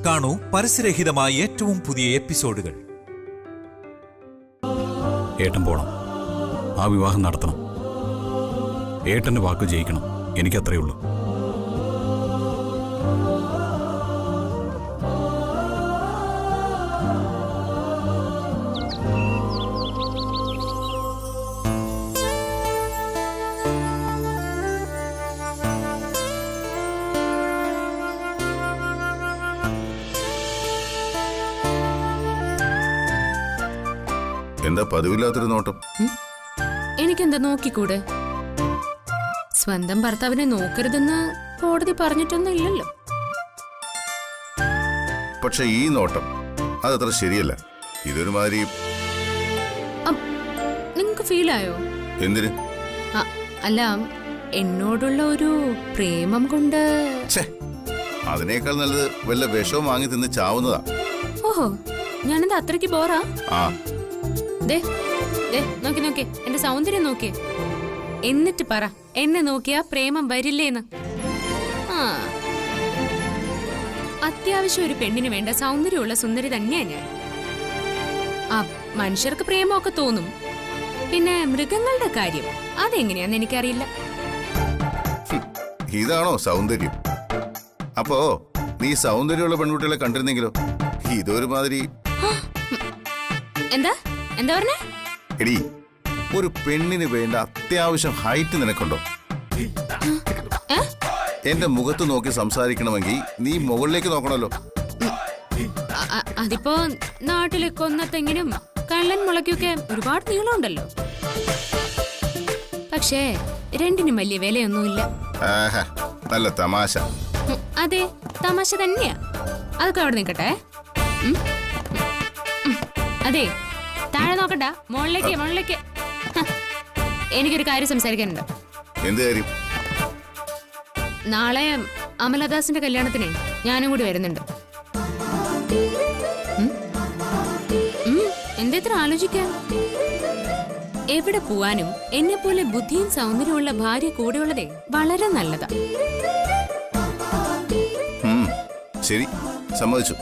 കാണൂ പരസ്യരഹിതമായ ഏറ്റവും പുതിയ എപ്പിസോഡുകൾ. ഏട്ടൻ പോണം, ആ വിവാഹം നടത്തണം. ഏട്ടന്റെ വാക്ക് ജയിക്കണം, എനിക്കത്രേ ഉള്ളൂ. എന്താ പതിവില്ലാത്തൊരു നോട്ടം? എനിക്കെന്താ നോക്കിക്കൂടെ? സ്വന്തം ഭർത്താവിനെ നോക്കരുതെന്ന് കോടതി പറഞ്ഞിട്ടൊന്നും ഇല്ലല്ലോ. പക്ഷെ ഈ നോട്ടം അതത്ര ശരിയല്ല. ഇതൊരുമാതിരി. നിങ്ങക്ക് ഫീലായോ? എന്തിന്? അല്ല, എന്നോടുള്ള ഒരു പ്രേമം കൊണ്ട്. അതിനേക്കാൾ നല്ലത് വല്ല വിഷവും വാങ്ങി തിന്ന് ചാവുന്നതാ. ഓഹോ, ഞാനെന്താ അത്രയ്ക്ക് ബോറാ? നോക്കി നോക്കി എന്റെ സൗന്ദര്യം നോക്കിയേ, എന്നിട്ട് പറ എന്നെ നോക്കിയാ പ്രേമം വരില്ലേന്ന്. അത്യാവശ്യം ഒരു പെണ്ണിന് വേണ്ട സൗന്ദര്യമുള്ള സുന്ദരി തന്നെയാ ഞാൻ. മനുഷ്യർക്ക് പ്രേമമൊക്കെ തോന്നും, പിന്നെ മൃഗങ്ങളുടെ കാര്യം അതെങ്ങനെയാന്ന് എനിക്കറിയില്ല. ഇതാണോ സൗന്ദര്യം? അപ്പോ നീ സൗന്ദര്യമുള്ള പെൺകുട്ടികളെ കണ്ടിരുന്നെങ്കിലോ? ഇതൊരുമാതിരി. എന്താ എന്താ പറഞ്ഞേ? എടി, ഒരു പെണ്ണിന് വേണ്ട അത്യാവശ്യം ഹൈറ്റ് നിനക്കുണ്ടോ? എന്റെ മുഖത്ത് നോക്കി സംസാരിക്കണമെങ്കിൽ നീ മുകളിലേക്ക് നോക്കണല്ലോ. അതിപ്പോ നാട്ടിലെ കൊന്നത്തെങ്ങിനും കള്ളൻ മുളയ്ക്കൊക്കെ ഒരുപാട് നീളമുണ്ടല്ലോ. പക്ഷേ രണ്ടിനും വലിയ വിലയൊന്നുമില്ല. നല്ല തമാശ. അതെ, തമാശ തന്നെയാ. അതൊക്കെ അവിടെ നിൽക്കട്ടെ. അതെ, താഴെ നോക്കണ്ട, മുകളിലേക്ക് മുകളിലേക്ക്. എനിക്കൊരു കാര്യം സംസാരിക്കാനുണ്ട്. എന്ത് കാര്യം? നാളെ അമലദാസിന്റെ കല്യാണത്തിനെ ഞാനും കൂടി വരുന്നുണ്ട്. എന്തെത്ര ആലോചിക്കാൻ? എവിടെ പോവാനും എന്നെ പോലെ ബുദ്ധിയും സൗന്ദര്യമുള്ള ഭാര്യ കൂടെയുള്ളതേ വളരെ നല്ലതാ. ശരി, സമ്മതിച്ചു.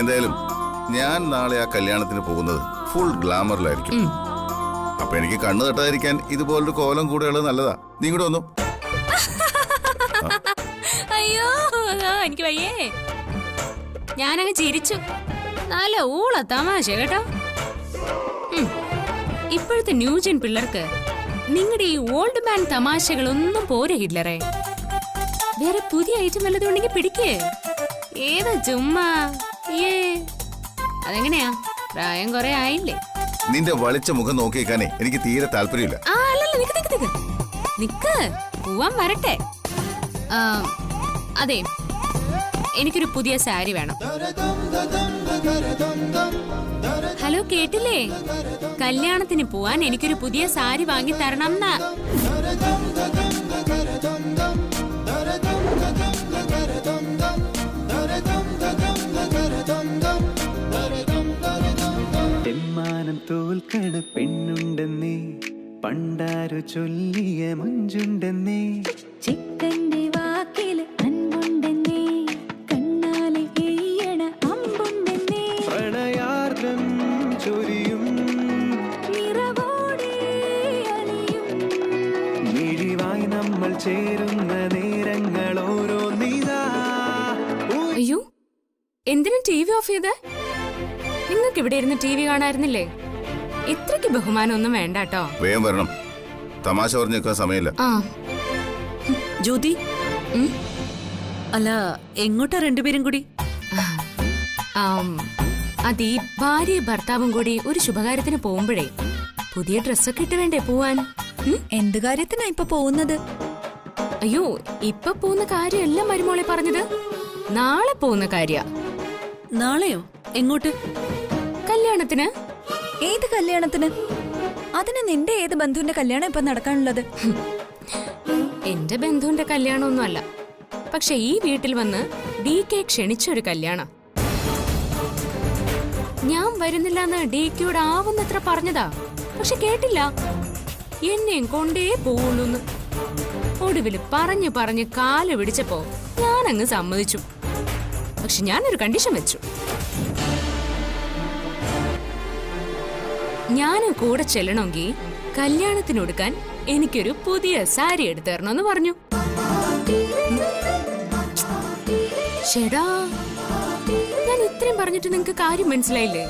എന്തായാലും ഞാൻ നാളെ ആ കല്യാണത്തിന് പോകുന്നത് ഫുൾ ഗ്ലാമറിലായിരിക്കും. അപ്പൊ എനിക്ക് കണ്ണു തട്ടാതിരിക്കാൻ ഇതുപോലൊരു കോലം കൂടെയുള്ളത് നല്ലതാ. നീ കൂടെ വന്നു. അയ്യോ, എനിക്ക് വയ്യേ. ഞാനങ്ങ് ചിരിച്ചു. നല്ല ഊള തമാശ കേട്ടോ. ഇപ്പോഴത്തെ ന്യൂജൻ പിള്ളേർക്ക് നിങ്ങളുടെ ഈ ഓൾഡ് മാൻ തമാശകളൊന്നും പോരെ ഹിറ്റ്ലറെ. വേറെ പുതിയ ഐറ്റം വല്ലതുണ്ടെങ്കിൽ പിടിക്കേ. ഏതാ ചുമ്മാ? അതെങ്ങനെയാ? പ്രായം കൊറേ ആയില്ലേ? നിന്റെ വളിച്ച മുഖം നോക്കിയേക്കാനേ എനിക്ക് തീരെ താല്പര്യമില്ല. നിക്ക്, പോവാൻ വരട്ടെ. അതെ, എനിക്കൊരു പുതിയ സാരി വേണം. ഹലോ, കേട്ടില്ലേ? കല്യാണത്തിന് പോവാൻ എനിക്കൊരു പുതിയ സാരി വാങ്ങി തരണം. തോൽക്കണ പെണ്ണുണ്ടെന്നേ പണ്ടാരു ചൊല്ലിയ മഞ്ചുണ്ടെന്നേ, ചിക്കന്റെ വാക്കില് അൻപുണ്ടെന്നേ, കണ്ണാലെ എയ്യണ അമ്പുണ്ടെന്നേ, പ്രണയാർദ്രം ചൊരിയും നിറവോടെ അലിയും മിഴിവായി നമ്മൾ ചേരുന്ന നേരങ്ങൾ ഓരോ നീതാ. അയ്യോ, എന്തിനും ടി വി ഓഫ് ചെയ്ത്? നിങ്ങൾക്ക് ഇവിടെ ഇരുന്ന് ടി വി കാണായിരുന്നില്ലേ? ഇത്രയ്ക്ക് ബഹുമാനമൊന്നും വേണ്ട കേട്ടോ. വേഗം വരണം, തമാശ പറഞ്ഞു നിൽക്കാൻ സമയമില്ല. ജ്യോതി, അല്ല എങ്ങോട്ടാ രണ്ടുപേരും കൂടി? അത് ഈ ഭാര്യ ഭർത്താവും കൂടി ഒരു ശുഭകാര്യത്തിന് പോകുമ്പോഴേ പുതിയ ഡ്രസ്സൊക്കെ ഇട്ട് വേണ്ടേ പോവാൻ? എന്ത് കാര്യത്തിനാ ഇപ്പൊ പോകുന്നത്? അയ്യോ, ഇപ്പൊ പോകുന്ന കാര്യമല്ല മരുമോളെ പറഞ്ഞത്, നാളെ പോകുന്ന കാര്യ. നാളെയോ? എങ്ങോട്ട്? കല്യാണത്തിന്. ഏത് കല്യാണത്തിന്? അതിന് നിന്റെ ഏത് ബന്ധുവിന്റെ കല്യാണം ഇപ്പൊ നടക്കാനുള്ളത്? എന്റെ ബന്ധുവിന്റെ കല്യാണമൊന്നും അല്ല, പക്ഷെ ഈ വീട്ടിൽ വന്ന് DK ക്ഷണിച്ചൊരു കല്യാണം. ഞാൻ വരുന്നില്ലെന്ന് DKയോട് ആവുന്നത്ര പറഞ്ഞതാ, പക്ഷെ കേട്ടില്ല. എന്നെയും കൊണ്ടേ പോവുള്ളൂന്ന്. ഒടുവില് പറഞ്ഞു പറഞ്ഞ് കാല് പിടിച്ചപ്പോ ഞാനങ്ങ് സമ്മതിച്ചു. പക്ഷെ ഞാനൊരു കണ്ടീഷൻ വെച്ചു. ഞാനും കൂടെ ചെല്ലണമെങ്കിൽ കല്യാണത്തിനൊടുക്കാൻ എനിക്കൊരു പുതിയ സാരി എടുത്തു തരണമെന്ന് പറഞ്ഞു. ചേടാ, ഞാൻ ഇത്രയും പറഞ്ഞിട്ട് നിങ്ങക്ക് കാര്യം മനസ്സിലായില്ലേ?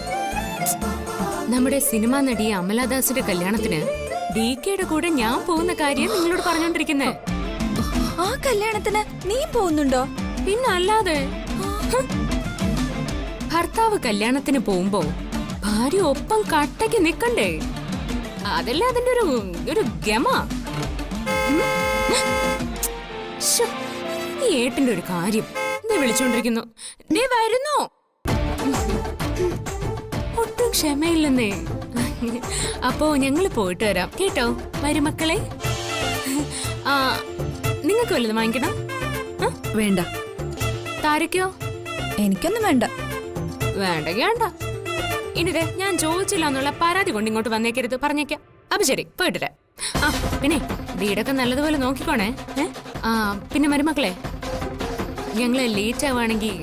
നമ്മുടെ സിനിമാ നടി അമലാദാസിന്റെ കല്യാണത്തിന് DKയുടെ കൂടെ ഞാൻ പോകുന്ന കാര്യം നിങ്ങളോട് പറഞ്ഞോണ്ടിരിക്കുന്നേ. ആ കല്യാണത്തിന് നീ പോകുന്നുണ്ടോ? പിന്നല്ലാതെ. ഭർത്താവ് കല്യാണത്തിന് പോകുമ്പോ ഭാര്യ ഒപ്പം കട്ടയ്ക്ക് നിക്കണ്ടേ? അതല്ല അതിന്റെ ഒരു ഗമ. ഈ ഏട്ടന്റെ ഒരു കാര്യം വിളിച്ചോണ്ടിരിക്കുന്നു. നീ വരുന്നു. ഒട്ടും ക്ഷമയില്ലെന്നേ. അപ്പോ ഞങ്ങള് പോയിട്ട് വരാം കേട്ടോ മരുമക്കളെ. നിങ്ങൾക്ക് വല്ലതും വാങ്ങിക്കണം? വേണ്ട. താരക്കോ? എനിക്കൊന്നും വേണ്ട. വേണ്ടെങ്കി വേണ്ട. ഇനിതേ ഞാൻ ചോദിച്ചില്ല എന്നുള്ള പരാതി കൊണ്ട് ഇങ്ങോട്ട് വന്നേക്കരുത്, പറഞ്ഞേക്കാം. അപ്പൊ ശരി, പോയിട്ടില്ല. പിന്നെ വീടൊക്കെ നല്ലതുപോലെ നോക്കിക്കോണേ. പിന്നെ മരുമക്കളെ, ഞങ്ങള് ലേറ്റ് ആവുകയാണെങ്കിൽ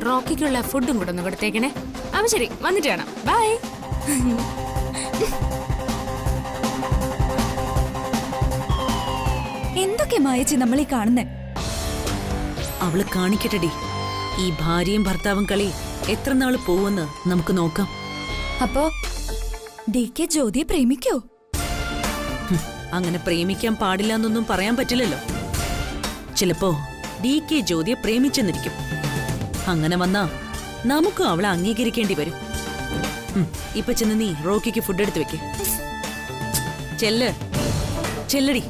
റോക്കിക്കുള്ള ഫുഡും കൂടെ ഒന്ന് കൊടുത്തേക്കണേ. അപ്പൊ ശരി, വന്നിട്ട് കാണാം. ബൈ. എന്തൊക്കെ മായച്ചി നമ്മൾ ഈ കാണുന്നേ? അവള് കാണിക്കട്ടെടി. ഈ ഭാര്യയും ഭർത്താവും കളി എത്ര നാള് പോവെന്ന് നമുക്ക് നോക്കാം. അപ്പോ DK ജ്യോതിയെ പ്രേമിക്കോ? അങ്ങനെ പ്രേമിക്കാൻ പാടില്ല എന്നൊന്നും പറയാൻ പറ്റില്ലല്ലോ. ചിലപ്പോ DK ജ്യോതിയെ പ്രേമിച്ചെന്നിരിക്കും. അങ്ങനെ വന്നാ നമുക്ക് അവളെ അംഗീകരിക്കേണ്ടി വരും. ഇപ്പൊ ചെന്ന് നീ റോക്കിക്ക് ഫുഡ് എടുത്ത് വെക്ക്. ചെല്ലടി.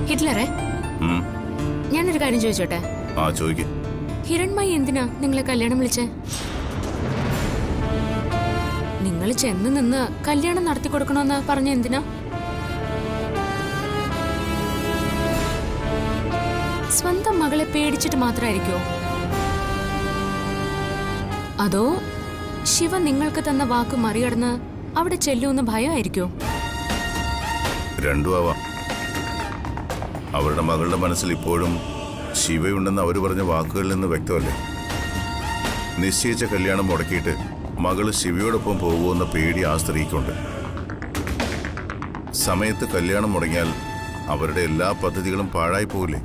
ഹിറ്റ്ലറെ, ഞാനൊരു കാര്യം ചോദിച്ചോട്ടെ? ചോദിക്കും. ഹിരൺമയി എന്തിനാ നിങ്ങളെ കല്യാണം വിളിച്ചേ? നിങ്ങൾ ചെന്ന് നിന്ന് കല്യാണം നടത്തി കൊടുക്കണമെന്ന് പറഞ്ഞ എന്തിനാ? സ്വന്തം മകളെ പേടിച്ചിട്ട് മാത്രമായിരിക്കോ? അതോ ശിവ നിങ്ങൾക്ക് തന്ന വാക്ക് മറികടന്ന് അവിടെ ചെല്ലുമെന്ന് ഭയമായിരിക്കോ? രണ്ടും ആവാം. അവരുടെ മകളുടെ മനസ്സിൽ ഇപ്പോഴും ശിവയുണ്ടെന്ന് അവർ പറഞ്ഞ വാക്കുകളിൽ നിന്ന് വ്യക്തമല്ലേ? നിശ്ചയിച്ച കല്യാണം മുടക്കിയിട്ട് മകള് ശിവയോടൊപ്പം പോകുമെന്ന പേടി ആ സ്ത്രീക്കുണ്ട്. സമയത്ത് കല്യാണം മുടങ്ങിയാൽ അവരുടെ എല്ലാ പദ്ധതികളും പാഴായി പോവില്ലേ?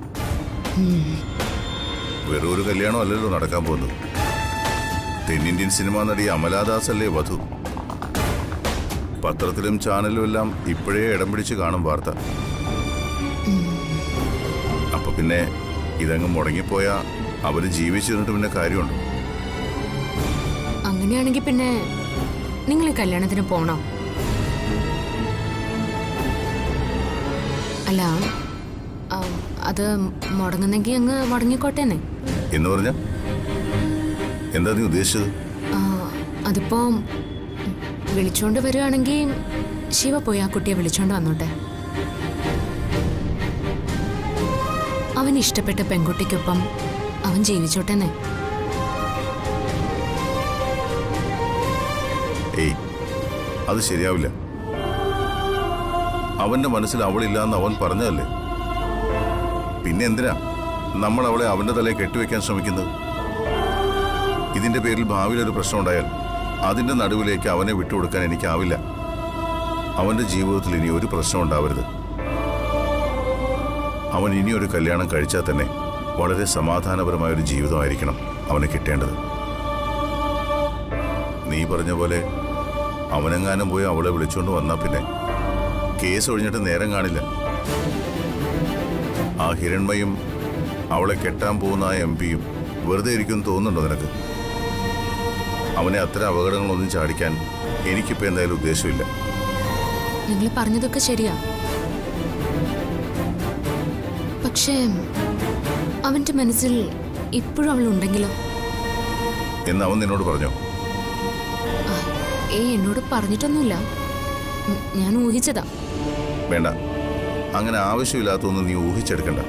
വെറും ഒരു കല്യാണം അല്ലല്ലോ നടക്കാൻ പോകുന്നത്. തെന്നിന്ത്യൻ സിനിമാ നടി അമലാദാസ് അല്ലേ വധു? പത്രത്തിലും ചാനലിലും എല്ലാം ഇപ്പോഴേ ഇടം പിടിച്ച് കാണും വാർത്ത. അപ്പൊ പിന്നെ ഇതങ്ങ് മുടങ്ങിപ്പോയാ അവര് ജീവിച്ചിരുന്നിട്ട് പിന്നെ കാര്യമുണ്ടോ? അങ്ങനെയാണെങ്കിൽ പിന്നെ നിങ്ങൾ കല്യാണത്തിന് പോണോ? അല്ല, അത് മുടങ്ങുന്നെങ്കിൽ അങ്ങ് മുടങ്ങിക്കോട്ടേന്നെ. എന്ന് പറഞ്ഞ എന്താ നീ ഉദ്ദേശിച്ചത്? അതിപ്പോ വിളിച്ചോണ്ട് വരുവാണെങ്കിൽ ശിവ പോയി ആ കുട്ടിയെ വിളിച്ചോണ്ട് വന്നോട്ടെ. അവൻ ഇഷ്ടപ്പെട്ട പെൺകുട്ടിക്കൊപ്പം അവൻ ജീവിച്ചോട്ടെന്നെ. ഏയ്, അത് ശരിയാവില്ല. അവന്റെ മനസ്സിൽ അവളില്ലാന്ന് അവൻ പറഞ്ഞതല്ലേ? പിന്നെ എന്തിനാ നമ്മൾ അവളെ അവന്റെ തലയിൽ കെട്ടിവെക്കാൻ ശ്രമിക്കുന്നത്? ഇതിന്റെ പേരിൽ ഭാവിയിലൊരു പ്രശ്നം ഉണ്ടായാൽ അതിന്റെ നടുവിലേക്ക് അവനെ വിട്ടുകൊടുക്കാൻ എനിക്കാവില്ല. അവന്റെ ജീവിതത്തിൽ ഇനി ഒരു പ്രശ്നം ഉണ്ടാവരുത്. അവൻ ഇനിയൊരു കല്യാണം കഴിച്ചാൽ തന്നെ വളരെ സമാധാനപരമായൊരു ജീവിതമായിരിക്കണം അവന് കിട്ടേണ്ടത്. നീ പറഞ്ഞ പോലെ അവനെങ്ങാനും പോയി അവളെ വിളിച്ചുകൊണ്ട് വന്നാൽ പിന്നെ കേസ് ഒഴിഞ്ഞിട്ട് നേരം കാണില്ല. ആ ഹിരൺമയും അവളെ കെട്ടാൻ പോകുന്ന ആ MP-യും വെറുതെ ഇരിക്കുമെന്ന് തോന്നുന്നുണ്ടോ നിനക്ക്? അവനെ അത്തരം അപകടങ്ങളൊന്നും ചാടിക്കാൻ എനിക്കിപ്പോൾ എന്തായാലും ഉദ്ദേശമില്ല. നിങ്ങൾ പറഞ്ഞതൊക്കെ ശരിയാ. പക്ഷേ അവന്റെ മനസ്സിൽ ഇപ്പോഴും അവൾ ഉണ്ടെങ്കിലോ? എന്ന് അവൻ നിന്നോട് പറഞ്ഞോ? എന്നോട് പറഞ്ഞിട്ടൊന്നുമില്ല, ഞാൻ ഊഹിച്ചതാ. വേണ്ട, അങ്ങനെ ആവശ്യമില്ലാത്തൊന്നും നീ ഊഹിച്ചെടുക്കണ്ട.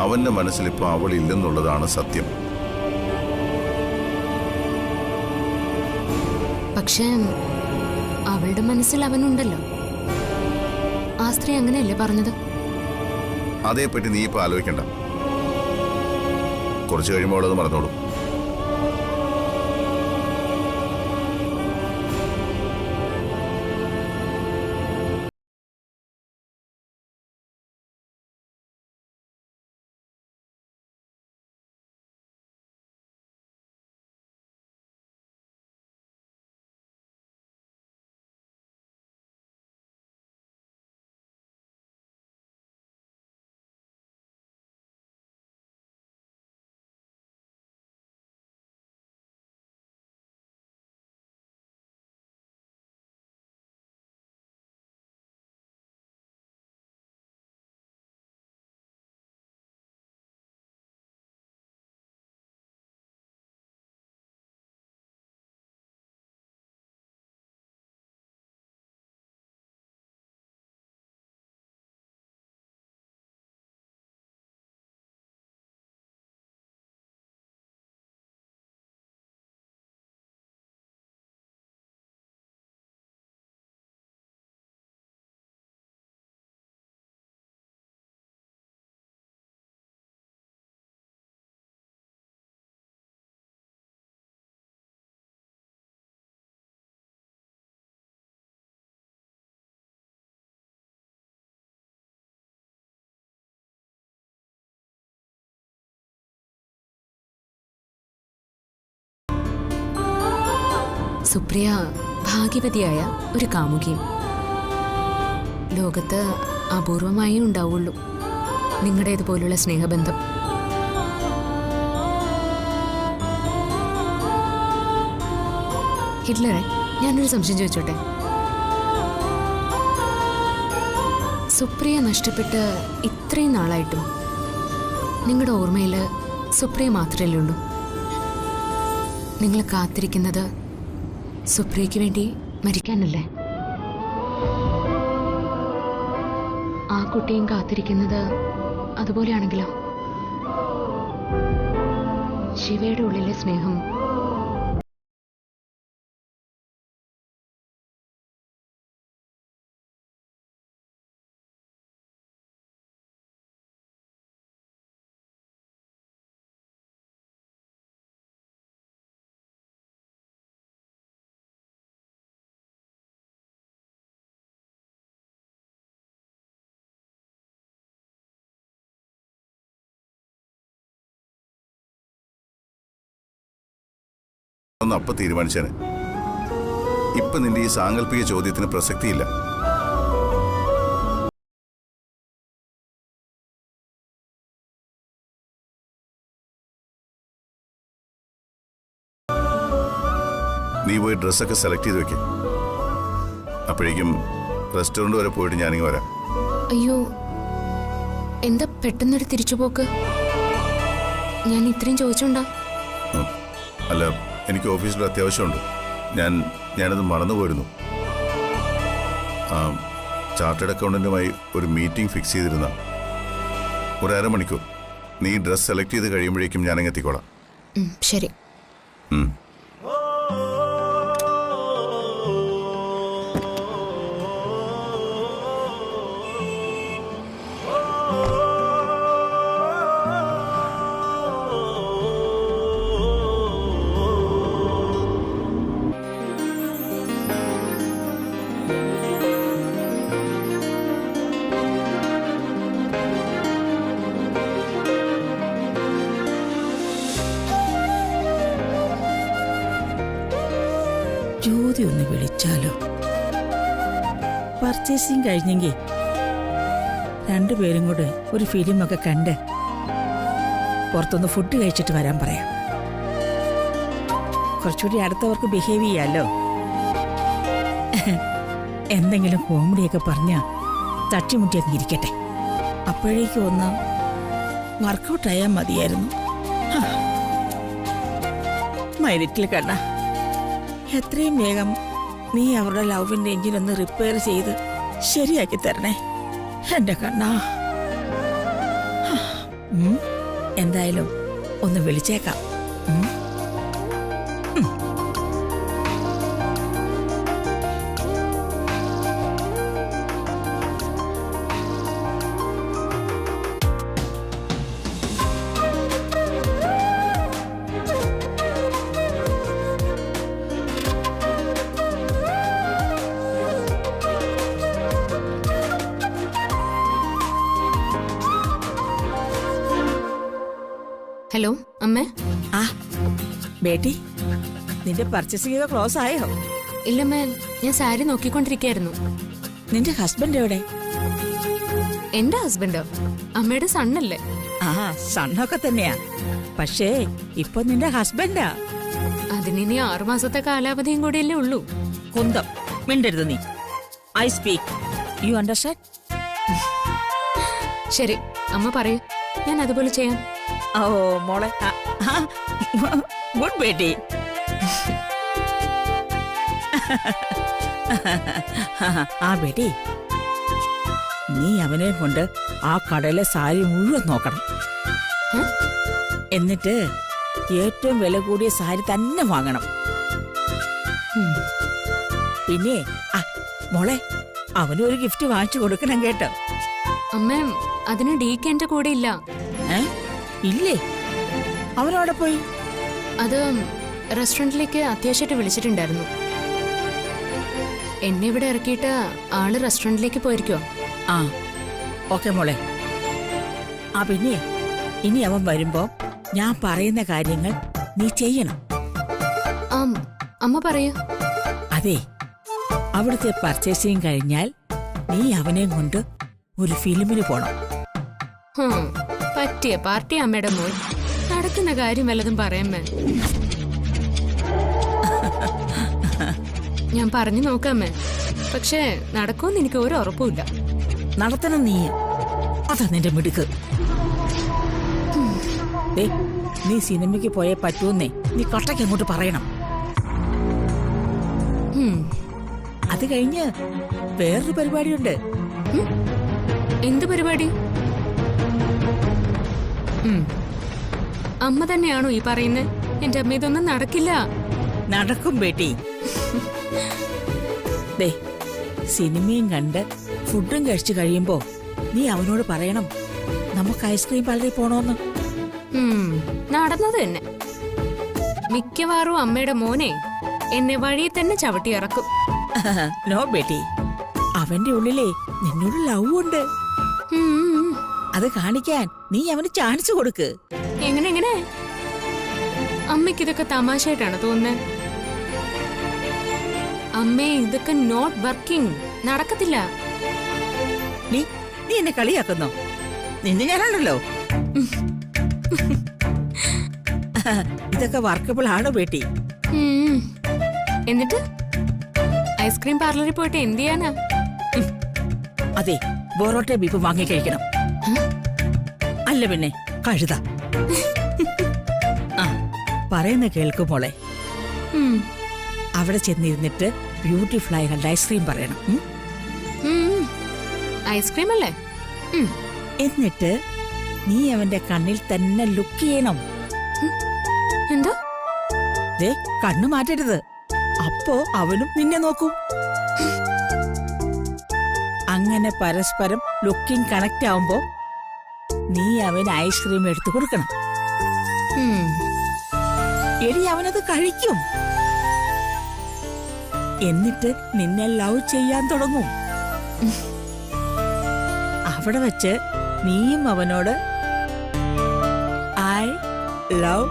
അവന്റെ മനസ്സിലിപ്പോൾ അവളില്ലെന്നുള്ളതാണ് സത്യം. പക്ഷേ അവളുടെ മനസ്സിൽ അവനുണ്ടല്ലോ. ആ സ്ത്രീ അങ്ങനെയല്ലേ പറഞ്ഞത്? അതേപ്പറ്റി നീ ഇപ്പൊ ആലോചിക്കണ്ട. കുറച്ച് കഴിയുമ്പോൾ അത് മറന്നോളൂ. സുപ്രിയ ഭാഗ്യവതിയായ ഒരു കാമുകിയും. ലോകത്ത് അപൂർവമായേ ഉണ്ടാവുള്ളൂ നിങ്ങളുടേതുപോലുള്ള സ്നേഹബന്ധം. ഹിറ്റ്ലറെ, ഞാനൊരു സംശയം ചോദിച്ചോട്ടെ? സുപ്രിയ നഷ്ടപ്പെട്ട് ഇത്രയും നാളായിട്ടും നിങ്ങളുടെ ഓർമ്മയിൽ സുപ്രിയ മാത്രമല്ലേ ഉള്ളൂ? നിങ്ങൾ കാത്തിരിക്കുന്നത് സുപ്രിയയ്ക്ക് വേണ്ടി മരിക്കാനല്ലേ? ആ കുട്ടിയും കാത്തിരിക്കുന്നത് അതുപോലെയാണെങ്കിലോ? ശിവയുടെ ഉള്ളിലെ സ്നേഹം ഒന്ന് അപ്പ തീരുമാനിച്ചേനെ. ഇപ്പൊ നിന്റെ ഈ സാങ്കല്പിക ചോദ്യത്തിന് പ്രസക്തിയില്ല. നീ പോയി ഡ്രസ്സൊക്കെ സെലക്ട് ചെയ്ത് വെക്കും. അപ്പോഴേക്കും റെസ്റ്റോറന്റ് വരെ പോയിട്ട് ഞാനിങ്ങ് വരാം. അയ്യോ, എന്താ പെട്ടെന്നൊരു തിരിച്ചുപോക്ക്? ഞാൻ ഇത്രയും ചോദിച്ചോണ്ടാ? അല്ല, എനിക്ക് ഓഫീസിൽ അത്യാവശ്യമുണ്ട്. ഞാനത് മറന്നുപോയിരുന്നു. ചാർട്ടേഡ് അക്കൗണ്ടന്റുമായി ഒരു മീറ്റിംഗ് ഫിക്സ് ചെയ്തിരുന്ന. ഒരു അരമണിക്കൂർ. നീ ഡ്രസ് സെലക്ട് ചെയ്ത് കഴിയുമ്പോഴേക്കും ഞാനങ്ങ് എത്തിക്കോളാം. ശരി. ജ്യോതി ഒന്ന് വിളിച്ചാലോ? പർച്ചേസിങ് കഴിഞ്ഞെങ്കിൽ രണ്ടുപേരും കൂടെ ഒരു ഫിലിമൊക്കെ കണ്ട് പുറത്തൊന്ന് ഫുഡ് കഴിച്ചിട്ട് വരാൻ പറയാം. കുറച്ചുകൂടി അടുത്തവർക്ക് ബിഹേവ് ചെയ്യാലോ. എന്തെങ്കിലും കോമഡിയൊക്കെ പറഞ്ഞ തട്ടിമുട്ടിയൊക്കെ ഇരിക്കട്ടെ. അപ്പോഴേക്കും ഒന്ന് വർക്കൗട്ടായാൽ മതിയായിരുന്നു. മൈലിറ്റിൽ കണ്ണ, എത്രയും വേഗം നീ അവരുടെ ലവിന്റെ എഞ്ചിൻ ഒന്ന് റിപ്പയർ ചെയ്ത് ശരിയാക്കി തരണേ എന്റെ കണ്ണ. എന്തായാലും ഒന്ന് വിളിച്ചേക്കാം. ഹലോ അമ്മേ. ആ ബേട്ടി, നിന്റെ പർച്ചേസിംഗ് ക്ലോസ് ആയോ? ഇല്ലമ്മേ, ഞാൻ സാരി നോക്കിക്കൊണ്ടിരിക്കായിരുന്നു. നിന്റെ ഹസ്ബൻഡ് എവിടെ? എന്റെ ഹസ്ബൻഡോ? അമ്മയുടെ സണ്ണല്ലേ? ആ, സണ്ണൊക്കെ തന്നെയാ. പക്ഷേ ഇപ്പൊ നിന്റെ ഹസ്ബൻഡാ. അതിനി 6 മാസത്തെ കാലാവധിയും കൂടിയല്ലേ ഉള്ളൂ. കുന്തം മിണ്ടരുത് നീ. I speak, you understand? ശരി അമ്മ പറയൂ, ഞാൻ അതുപോലെ ചെയ്യാം. ഓ മോളെ, ഗുഡ് ബേട്ടി. ആ ബേട്ടി, നീ അവനെ കൊണ്ട് ആ കടയിലെ സാരി മുഴുവൻ നോക്കണം. എന്നിട്ട് ഏറ്റവും വില കൂടിയ സാരി തന്നെ വാങ്ങണം. പിന്നെ മോളെ, അവനൊരു ഗിഫ്റ്റ് വാങ്ങിച്ചു കൊടുക്കണം കേട്ടോ. അമ്മ, അതിന് ഡീക്ക് എന്റെ കൂടെ ഇല്ല. ഇല്ലേ? അവനവിടെ പോയി? അത് റെസ്റ്റോറന്റിലേക്ക് അത്യാവശ്യമായിട്ട് വിളിച്ചിട്ടുണ്ടായിരുന്നു. എന്നെ ഇവിടെ ഇറക്കിയിട്ട് ആള് റെസ്റ്റോറന്റിലേക്ക് പോയിരിക്കുവോ? ആ ഓക്കെ മോളെ. ആ പിന്നെ ഇനി അവൻ വരുമ്പോ ഞാൻ പറയുന്ന കാര്യങ്ങൾ നീ ചെയ്യണം. അമ്മ പറയൂ. അതെ, അവിടുത്തെ പർച്ചേസിങ് കഴിഞ്ഞാൽ നീ അവനെ കൊണ്ട് ഒരു ഫിലിമിന് പോണം. പറ്റിയ പാർട്ടി അമ്മയുടെ മോൻ. നടക്കുന്ന കാര്യം വല്ലതും പറയാമേ. ഞാൻ പറഞ്ഞു നോക്കാമേ, പക്ഷേ നടക്കുമെന്ന് എനിക്ക് ഒരു ഉറപ്പുമില്ല. നടത്തണം നീ, അതാ നിന്റെ മിടുക്ക്. നീ സിനിമയ്ക്ക് പോയേ പറ്റൂന്നേ നീ കട്ടയ്ക്ക് അങ്ങോട്ട് പറയണം. അത് കഴിഞ്ഞ് വേറൊരു പരിപാടിയുണ്ട്. എന്ത് പരിപാടി? അമ്മ തന്നെയാണോ ഈ പറയുന്നത്? എന്റെ അമ്മ, ഇതൊന്നും നടക്കില്ല. നടക്കും ബേട്ടി. സിനിമയും കണ്ട് ഫുഡും കഴിച്ചു കഴിയുമ്പോ നീ അവനോട് പറയണം നമുക്ക് ഐസ്ക്രീം പാർലറിൽ പോണോന്ന്. നടന്നത് തന്നെ. മിക്കവാറും അമ്മയുടെ മോനെ എന്നെ വഴിയെ തന്നെ ചവിട്ടി ഇറക്കും. നോ ബേട്ടി, അവന്റെ ഉള്ളിലെ നിന്നോട് ലവ് ഉണ്ട്. അത് കാണിക്കാൻ നീ അവന് ചാൻസ് കൊടുക്ക്. എങ്ങനെ? അമ്മയ്ക്ക് ഇതൊക്കെ തമാശയായിട്ടാണ് തോന്നുന്നത്. അമ്മേ, ഇതൊക്കെ നോട്ട് വർക്കിംഗ്. നടക്കത്തില്ല. നീ എന്നെ കളിയാക്കുന്നോ? നിന്നെ ഞാനാണല്ലോ. ഇതൊക്കെ വർക്കബിൾ ആണോ ബേട്ടി? എന്നിട്ട് ഐസ്ക്രീം പാർലറിൽ പോയിട്ട് എന്ത് ചെയ്യാനാ? അതെ, ബൊറോട്ട ബീഫ് വാങ്ങി കഴിക്കണം. അല്ല പിന്നെ കഴുത. പറയുന്ന കേൾക്കും മോളെ. അവിടെ ചെന്നിരുന്നിട്ട് ബ്യൂട്ടിഫുൾ ആയ ഐസ്ക്രീം പറയണം. ഐസ്ക്രീം അല്ലേ? എന്നിട്ട് നീ അവന്റെ കണ്ണിൽ തന്നെ ലുക്ക് ചെയ്യണം. എന്താ? കണ്ണു മാറ്റരുത്, അപ്പോ അവനും നിന്നെ നോക്കും. അങ്ങനെ പരസ്പരം ലുക്കിംഗ് കണക്ട് ആവുമ്പോ നീ അവന് ഐസ്ക്രീം എടുത്തു കൊടുക്കണം. എടി, അവനത് കഴിക്കും. എന്നിട്ട് നിന്നെ ലവ് ചെയ്യാൻ തുടങ്ങും. അവിടെ വെച്ച് നീയും അവനോട് ഐ ലവ്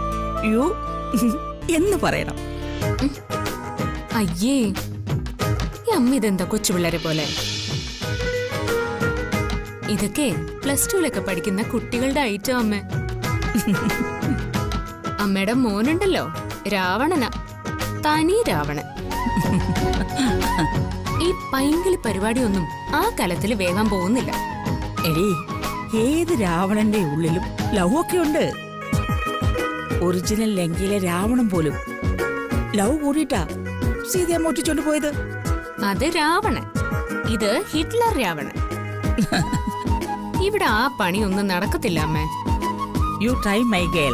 യു എന്ന് പറയണം. അയ്യേ, ഈ അമ്മ ഇതെന്താ കൊച്ചുപിള്ളേരെ പോലെ? ഇതൊക്കെ +2 പഠിക്കുന്ന കുട്ടികളുടെ ഐറ്റം അമ്മ. അമ്മയുടെ മോനുണ്ടല്ലോ, രാവണനാ, തനി രാവണൻ. ഈ പൈങ്കിളി പരിപാടിയൊന്നും ആ കാലത്തിൽ വേഗം പോകുന്നില്ല. എടി, ഏത് രാവണന്റെ ഉള്ളിലും ലവ് ഒക്കെ ഉണ്ട്. ഒറിജിനൽ ലങ്കയിലെ രാവണൻ പോലും ലവ് കൂടിയിട്ടാ സീതയെ മോട്ടിച്ചോണ്ട് പോയത്. അത് രാവണൻ, ഇത് ഹിറ്റ്ലർ രാവണൻ. ഇവിടെ ആ പണിയൊന്നും നടക്കത്തില്ല അമ്മേ. You try my girl,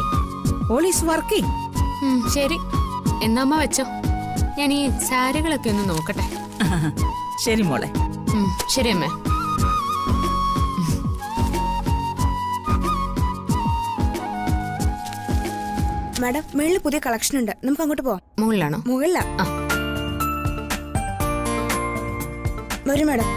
all is working. ശരി, എന്നാ അമ്മ വെച്ചോ. ഞാൻ ഈ സാരികളൊക്കെ ഒന്ന് നോക്കട്ടെ. ശരി മോളെ. ശരി അമ്മേ. മാഡം, മുകളിൽ പുതിയ കളക്ഷൻ ഉണ്ട്, നമുക്ക് അങ്ങോട്ട് പോവാം. മുകളിലാണോ? മുകളിലാ. വരൂ മാഡം.